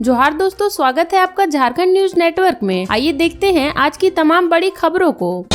जोहार दोस्तों, स्वागत है आपका झारखंड न्यूज नेटवर्क में। आइए देखते हैं आज की तमाम बड़ी खबरों को।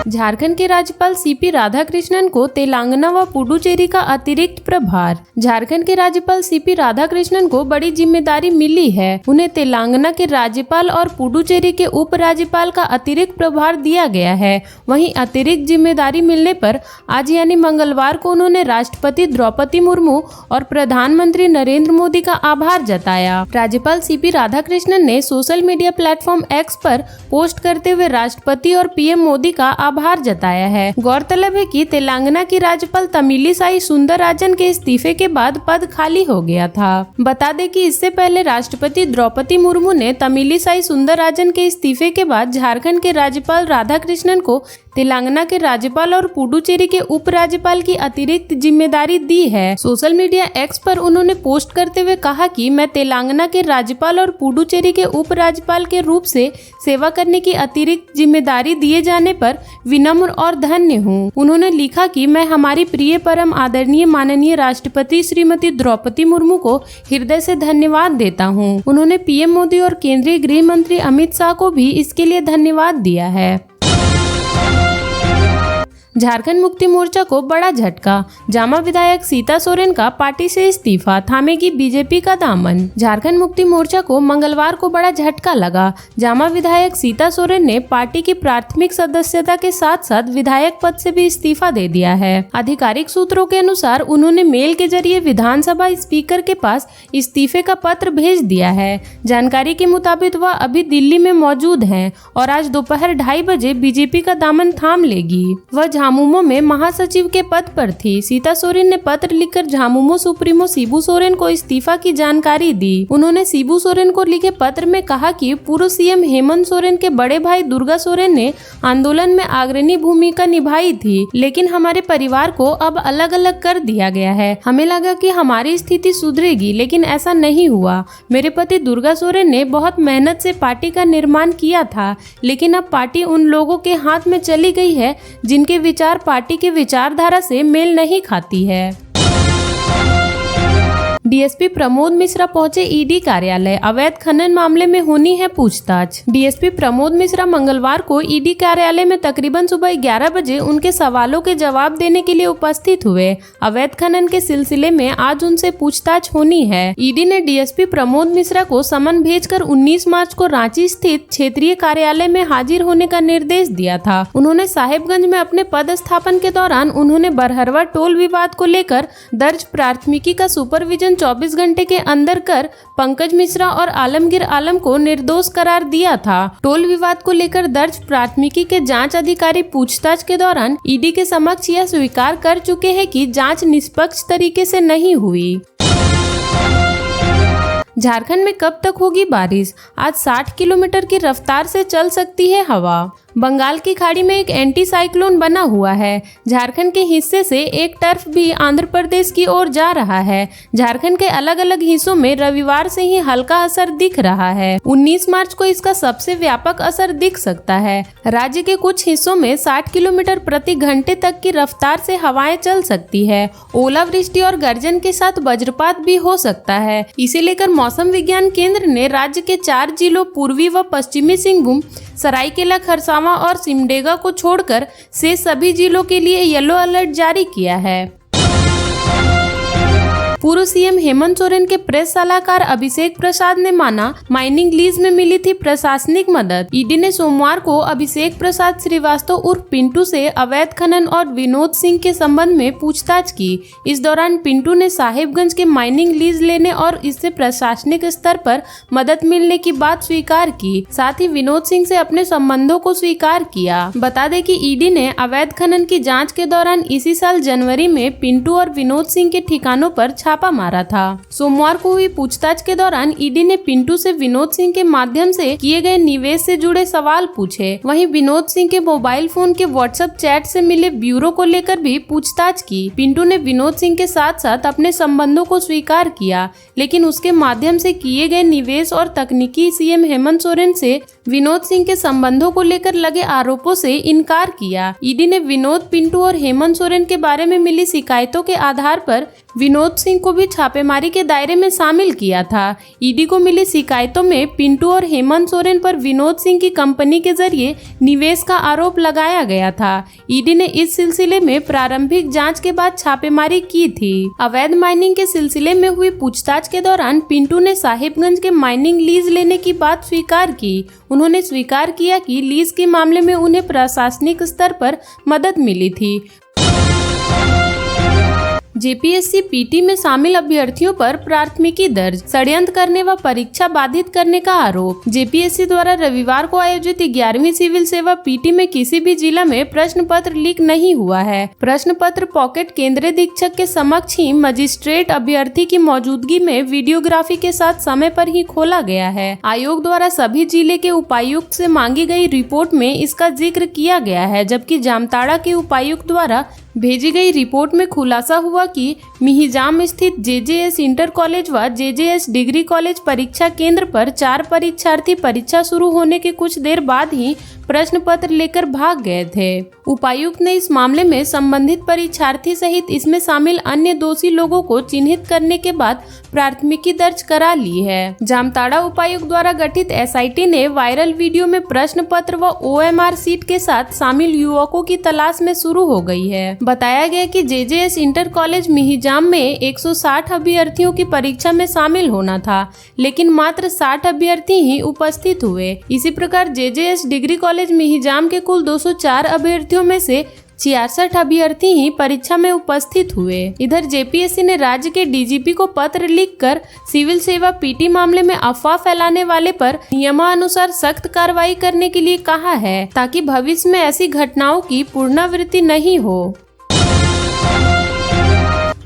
झारखंड के राज्यपाल सीपी राधाकृष्णन को तेलंगाना व पुडुचेरी का अतिरिक्त प्रभार। झारखंड के राज्यपाल सीपी राधाकृष्णन को बड़ी जिम्मेदारी मिली है। उन्हें तेलंगाना के राज्यपाल और पुडुचेरी के उपराज्यपाल का अतिरिक्त प्रभार दिया गया है। वहीं अतिरिक्त जिम्मेदारी मिलने पर आज यानी मंगलवार को उन्होंने राष्ट्रपति द्रौपदी मुर्मू और प्रधानमंत्री नरेंद्र मोदी का आभार जताया। राज्यपाल सीपी राधाकृष्णन ने सोशल मीडिया प्लेटफॉर्म एक्स पर पोस्ट करते हुए राष्ट्रपति और पीएम मोदी का आभार जताया है। गौरतलब है कि तेलंगाना की राज्यपाल तमिलिसाई सुंदरराजन के इस्तीफे के बाद पद खाली हो गया था। बता दें कि इससे पहले राष्ट्रपति द्रौपदी मुर्मू ने तमिलिसाई सुंदरराजन के इस्तीफे के बाद झारखंड के राज्यपाल राधाकृष्णन को तेलंगाना के राज्यपाल और पुडुचेरी के उपराज्यपाल की अतिरिक्त जिम्मेदारी दी है। सोशल मीडिया एक्स पर उन्होंने पोस्ट करते हुए कहा कि मैं तेलंगाना के राज्यपाल और पुडुचेरी के उपराज्यपाल के रूप से सेवा करने की अतिरिक्त जिम्मेदारी दिए जाने पर विनम्र और धन्य हूँ। उन्होंने लिखा कि मैं हमारी प्रिय परम आदरणीय माननीय राष्ट्रपति श्रीमती द्रौपदी मुर्मू को हृदय से धन्यवाद देता हूँ। उन्होंने पीएम मोदी और केंद्रीय गृह मंत्री अमित शाह को भी इसके लिए धन्यवाद दिया है। झारखंड मुक्ति मोर्चा को बड़ा झटका। जामा विधायक सीता सोरेन का पार्टी से इस्तीफा, थामेगी बीजेपी का दामन। झारखंड मुक्ति मोर्चा को मंगलवार को बड़ा झटका लगा। जामा विधायक सीता सोरेन ने पार्टी की प्राथमिक सदस्यता के साथ साथ विधायक पद से भी इस्तीफा दे दिया है। आधिकारिक सूत्रों के अनुसार उन्होंने मेल के जरिए विधानसभा स्पीकर के पास इस्तीफे का पत्र भेज दिया है। जानकारी के मुताबिक वह अभी दिल्ली में मौजूद हैं और आज दोपहर 2:30 बजे बीजेपी का दामन थाम लेगी। वह झामुमो में महासचिव के पद पर थी। सीता सोरेन ने पत्र लिखकर झामुमो सुप्रीमो शिबू सोरेन को इस्तीफा की जानकारी दी। उन्होंने शिबू सोरेन को लिखे पत्र में कहा कि पूर्व सीएम हेमंत सोरेन के बड़े भाई दुर्गा सोरेन ने आंदोलन में अग्रणी भूमिका निभाई थी, लेकिन हमारे परिवार को अब अलग अलग कर दिया गया है। हमें लगा कि हमारी स्थिति सुधरेगी, लेकिन ऐसा नहीं हुआ। मेरे पति दुर्गा सोरेन ने बहुत मेहनत से पार्टी का निर्माण किया था, लेकिन अब पार्टी उन लोगों के हाथ में चली गई है जिनके विचार पार्टी के विचारधारा से मेल नहीं खाती है। डीएसपी प्रमोद मिश्रा पहुंचे ईडी कार्यालय, अवैध खनन मामले में होनी है पूछताछ। डीएसपी प्रमोद मिश्रा मंगलवार को ईडी कार्यालय में तकरीबन सुबह 11 बजे उनके सवालों के जवाब देने के लिए उपस्थित हुए। अवैध खनन के सिलसिले में आज उनसे पूछताछ होनी है। ईडी ने डीएसपी प्रमोद मिश्रा को समन भेजकर 19 मार्च को रांची स्थित क्षेत्रीय कार्यालय में हाजिर होने का निर्देश दिया था। उन्होंने साहेबगंज में अपने पदस्थापन के दौरान उन्होंने बरहरवा टोल विवाद को लेकर दर्ज प्राथमिकी का सुपरविजन 24 घंटे के अंदर कर पंकज मिश्रा और आलमगीर आलम को निर्दोष करार दिया था। टोल विवाद को लेकर दर्ज प्राथमिकी के जांच अधिकारी पूछताछ के दौरान ईडी के समक्ष यह स्वीकार कर चुके हैं कि जांच निष्पक्ष तरीके से नहीं हुई। झारखंड में कब तक होगी बारिश? आज 60 किलोमीटर की रफ्तार से चल सकती है हवा। बंगाल की खाड़ी में एक एंटी साइक्लोन बना हुआ है। झारखंड के हिस्से से एक टर्फ भी आंध्र प्रदेश की ओर जा रहा है। झारखंड के अलग अलग हिस्सों में रविवार से ही हल्का असर दिख रहा है। 19 मार्च को इसका सबसे व्यापक असर दिख सकता है। राज्य के कुछ हिस्सों में 60 किलोमीटर प्रति घंटे तक की रफ्तार से हवाएं चल सकती है। ओलावृष्टि और गर्जन के साथ वज्रपात भी हो सकता है। इसे लेकर मौसम विज्ञान केंद्र ने राज्य के 4 जिलों पूर्वी व पश्चिमी सिंहभूम, सरायकेला खरसावां और सिमडेगा को छोड़कर शेष सभी जिलों के लिए येलो अलर्ट जारी किया है। पूर्व सीएम हेमंत सोरेन के प्रेस सलाहकार अभिषेक प्रसाद ने माना माइनिंग लीज में मिली थी प्रशासनिक मदद। ईडी ने सोमवार को अभिषेक प्रसाद श्रीवास्तव उर्फ पिंटू से अवैध खनन और विनोद सिंह के संबंध में पूछताछ की। इस दौरान पिंटू ने साहेबगंज के माइनिंग लीज लेने और इससे प्रशासनिक स्तर पर मदद मिलने की बात स्वीकार की। साथ ही विनोद सिंह से अपने संबंधों को स्वीकार किया। बता दें कि ईडी ने अवैध खनन की जाँच के दौरान इसी साल जनवरी में पिंटू और विनोद सिंह के ठिकानों पर छापा मारा था। सोमवार को हुई पूछताछ के दौरान ईडी ने पिंटू से विनोद सिंह के माध्यम से किए गए निवेश से जुड़े सवाल पूछे। वहीं विनोद सिंह के मोबाइल फोन के व्हाट्सएप चैट से मिले ब्यूरो को लेकर भी पूछताछ की। पिंटू ने विनोद सिंह के साथ साथ अपने संबंधों को स्वीकार किया, लेकिन उसके माध्यम से किए गए निवेश और तकनीकी सीएम हेमंत सोरेन से विनोद सिंह के संबंधों को लेकर लगे आरोपों से इनकार किया। ईडी ने विनोद, पिंटू और हेमंत सोरेन के बारे में मिली शिकायतों के आधार पर विनोद सिंह को भी छापेमारी के दायरे में शामिल किया था। ईडी को मिली शिकायतों में पिंटू और हेमंत सोरेन पर विनोद सिंह की कंपनी के जरिए निवेश का आरोप लगाया गया था। ईडी ने इस सिलसिले में प्रारंभिक जांच के बाद छापेमारी की थी। अवैध माइनिंग के सिलसिले में हुई पूछताछ के दौरान पिंटू ने साहिबगंज के माइनिंग लीज लेने की बात स्वीकार की। उन्होंने स्वीकार किया कि लीज के मामले में उन्हें प्रशासनिक स्तर पर मदद मिली थी। जेपीएससी पीटी में शामिल अभ्यर्थियों पर प्राथमिकी दर्ज, षड्यंत्र करने व परीक्षा बाधित करने का आरोप। जेपीएससी द्वारा रविवार को आयोजित 11वीं सिविल सेवा पीटी में किसी भी जिला में प्रश्न पत्र लीक नहीं हुआ है। प्रश्न पत्र पॉकेट केंद्रीय अधीक्षक के समक्ष ही मजिस्ट्रेट अभ्यर्थी की मौजूदगी में वीडियोग्राफी के साथ समय पर ही खोला गया है। आयोग द्वारा सभी जिले के उपायुक्त से मांगी गई रिपोर्ट में इसका जिक्र किया गया है, जबकि जामताड़ा के उपायुक्त द्वारा भेजी गई रिपोर्ट में खुलासा हुआ कि मिहिजाम स्थित जेजेएस इंटर कॉलेज व जेजेएस डिग्री कॉलेज परीक्षा केंद्र पर 4 परीक्षार्थी परीक्षा शुरू होने के कुछ देर बाद ही प्रश्न पत्र लेकर भाग गए थे। उपायुक्त ने इस मामले में संबंधित परीक्षार्थी सहित इसमें शामिल अन्य दोषी लोगों को चिन्हित करने के बाद प्राथमिकी दर्ज करा ली है। जामताड़ा उपायुक्त द्वारा गठित एसआईटी ने वायरल वीडियो में प्रश्न पत्र व ओएमआर सीट के साथ शामिल युवकों की तलाश में शुरू हो गई है। बताया गया कि जेजेएस इंटर कॉलेज मिहिजाम में 160 अभ्यर्थियों की परीक्षा में शामिल होना था, लेकिन मात्र 60 अभ्यर्थी ही उपस्थित हुए। इसी प्रकार जेजेएस डिग्री कॉलेज मिहिजाम के कुल 204 अभ्यर्थियों में से 66 अभ्यर्थी ही परीक्षा में उपस्थित हुए। इधर जेपीएससी ने राज्य के डीजीपी को पत्र लिखकर सिविल सेवा पीटी मामले में अफवाह फैलाने वाले पर नियमानुसार सख्त कार्रवाई करने के लिए कहा है, ताकि भविष्य में ऐसी घटनाओं की पुनरावृत्ति नहीं हो।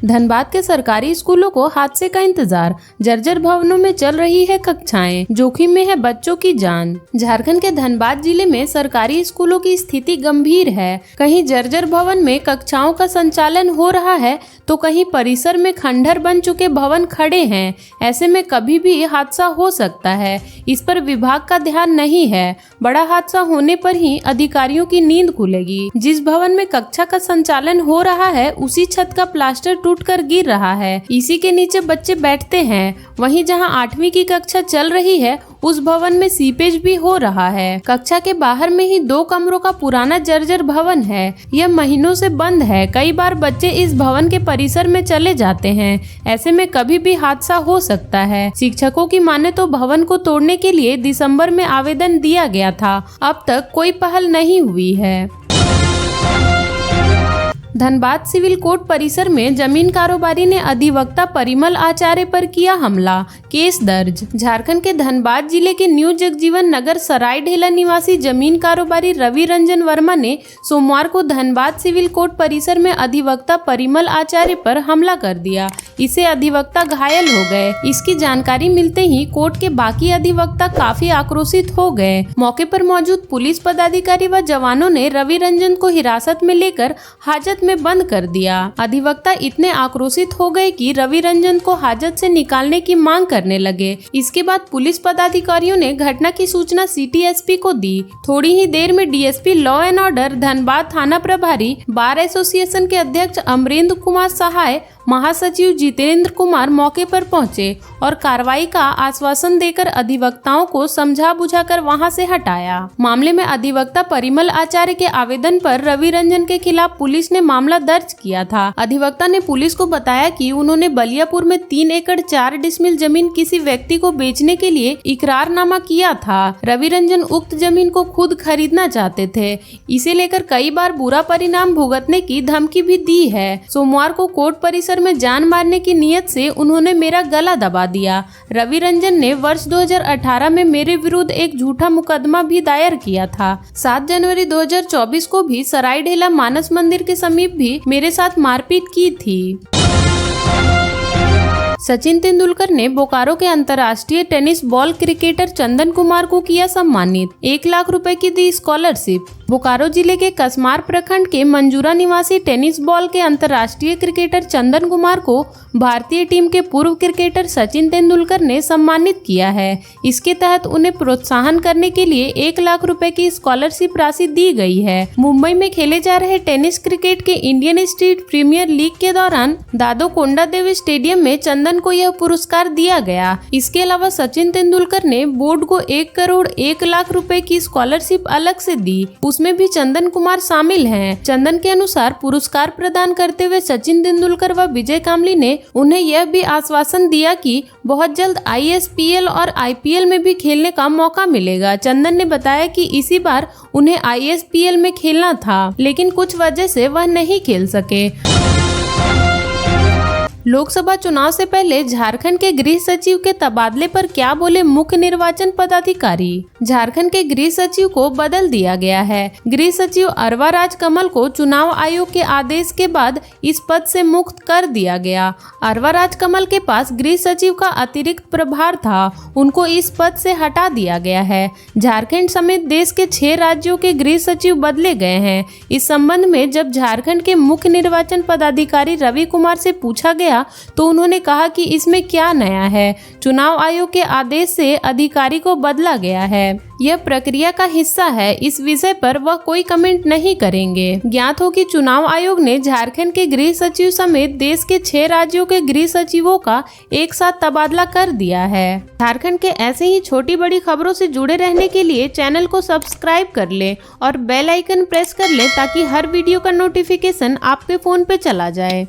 धनबाद के सरकारी स्कूलों को हादसे का इंतजार, जर्जर भवनों में चल रही है कक्षाएं, जोखिम में है बच्चों की जान। झारखंड के धनबाद जिले में सरकारी स्कूलों की स्थिति गंभीर है। कहीं जर्जर भवन में कक्षाओं का संचालन हो रहा है तो कहीं परिसर में खंडहर बन चुके भवन खड़े हैं। ऐसे में कभी भी हादसा हो सकता है, इस पर विभाग का ध्यान नहीं है। बड़ा हादसा होने पर ही अधिकारियों की नींद खुलेगी। जिस भवन में कक्षा का संचालन हो रहा है उसी छत का प्लास्टर टूटकर गिर रहा है, इसी के नीचे बच्चे बैठते हैं। वहीं जहां 8वीं की कक्षा चल रही है उस भवन में सीपेज भी हो रहा है। कक्षा के बाहर में ही 2 कमरों का पुराना जर्जर भवन है। यह महीनों से बंद है। कई बार बच्चे इस भवन के परिसर में चले जाते हैं। ऐसे में कभी भी हादसा हो सकता है। शिक्षकों की माने तो भवन को तोड़ने के लिए दिसंबर में आवेदन दिया गया था। अब तक कोई पहल नहीं हुई है। धनबाद सिविल कोर्ट परिसर में जमीन कारोबारी ने अधिवक्ता परिमल आचार्य पर किया हमला, केस दर्ज। झारखंड के धनबाद जिले के न्यू जगजीवन नगर सरायढेला निवासी जमीन कारोबारी रवि रंजन वर्मा ने सोमवार को धनबाद सिविल कोर्ट परिसर में अधिवक्ता परिमल आचार्य पर हमला कर दिया। इससे अधिवक्ता घायल हो गए। इसकी जानकारी मिलते ही कोर्ट के बाकी अधिवक्ता काफी आक्रोशित हो गए। मौके पर मौजूद पुलिस पदाधिकारी व जवानों ने रवि रंजन को हिरासत में लेकर हाजत में बंद कर दिया। अधिवक्ता इतने आक्रोशित हो गए कि रवि रंजन को हाजत से निकालने की मांग करने लगे। इसके बाद पुलिस पदाधिकारियों ने घटना की सूचना सिटी एसपी को दी। थोड़ी ही देर में DSP law and order Dhanbad थाना प्रभारी, बार एसोसिएशन के अध्यक्ष अमरेंद्र कुमार सहाय, महासचिव जितेंद्र कुमार मौके पर पहुंचे और कार्रवाई का आश्वासन देकर अधिवक्ताओं को समझा बुझाकर वहां से हटाया। मामले में अधिवक्ता परिमल आचार्य के आवेदन पर रवि रंजन के खिलाफ पुलिस ने मामला दर्ज किया था। अधिवक्ता ने पुलिस को बताया कि उन्होंने बलियापुर में 3 एकड़ 4 डिसमिल जमीन किसी व्यक्ति को बेचने के लिए इकरारनामा किया था। रवि रंजन उक्त जमीन को खुद खरीदना चाहते थे। इसे लेकर कई बार बुरा परिणाम भुगतने की धमकी भी दी है। सोमवार को कोर्ट परिसर में जान मारने की नीयत से उन्होंने मेरा गला दबा दिया। रवि रंजन ने वर्ष 2018 में मेरे विरुद्ध एक झूठा मुकदमा भी दायर किया था। 7 जनवरी 2024 को भी सरायढेला मानस मंदिर के समीप भी मेरे साथ मारपीट की थी। सचिन तेंदुलकर ने बोकारो के अंतर्राष्ट्रीय tennis ball cricketer Chandan Kumar को किया सम्मानित। 1 लाख रुपए की दी स्कॉलरशिप। बोकारो जिले के कसमार प्रखंड के मंजूरा निवासी टेनिस बॉल के अंतर्राष्ट्रीय क्रिकेटर चंदन कुमार को भारतीय टीम के पूर्व क्रिकेटर सचिन तेंदुलकर ने सम्मानित किया है। इसके तहत उन्हें प्रोत्साहन करने के लिए 1 लाख रुपए की स्कॉलरशिप राशि दी गई है। मुंबई में खेले जा रहे टेनिस क्रिकेट के इंडियन स्ट्रीट प्रीमियर लीग के दौरान दादो कोंडादेव स्टेडियम में चंदन को यह पुरस्कार दिया गया। इसके अलावा सचिन तेंदुलकर ने बोर्ड को 1 करोड़ 1 लाख रुपए की स्कॉलरशिप अलग से दी, उसमें भी चंदन कुमार शामिल हैं। चंदन के अनुसार पुरस्कार प्रदान करते हुए सचिन तेंदुलकर व विजय कामली ने उन्हें यह भी आश्वासन दिया कि बहुत जल्द ISPL और IPL में भी खेलने का मौका मिलेगा। चंदन ने बताया कि इसी बार उन्हें ISPL में खेलना था, लेकिन कुछ वजह से वह नहीं खेल सके। लोकसभा चुनाव से पहले झारखंड के गृह सचिव के तबादले पर क्या बोले मुख्य निर्वाचन पदाधिकारी। झारखंड के गृह सचिव को बदल दिया गया है। गृह सचिव अरवा राज कमल को चुनाव आयोग के आदेश के बाद इस पद से मुक्त कर दिया गया। अरवा राज कमल के पास गृह सचिव का अतिरिक्त प्रभार था, उनको इस पद से हटा दिया गया है। झारखंड समेत देश के 6 राज्यों के गृह सचिव बदले गए हैं। इस संबंध में जब झारखंड के मुख्य निर्वाचन पदाधिकारी रवि कुमार से पूछा गया तो उन्होंने कहा कि इसमें क्या नया है, चुनाव आयोग के आदेश से अधिकारी को बदला गया है, यह प्रक्रिया का हिस्सा है। इस विषय पर वह कोई कमेंट नहीं करेंगे। ज्ञात हो कि चुनाव आयोग ने झारखंड के गृह सचिव समेत देश के 6 राज्यों के गृह सचिवों का एक साथ तबादला कर दिया है। झारखंड के ऐसे ही छोटी बड़ी खबरों से जुड़े रहने के लिए चैनल को सब्सक्राइब कर ले और बेल आइकन प्रेस कर ले ताकि हर वीडियो का नोटिफिकेशन आपके फोन पे चला जाए।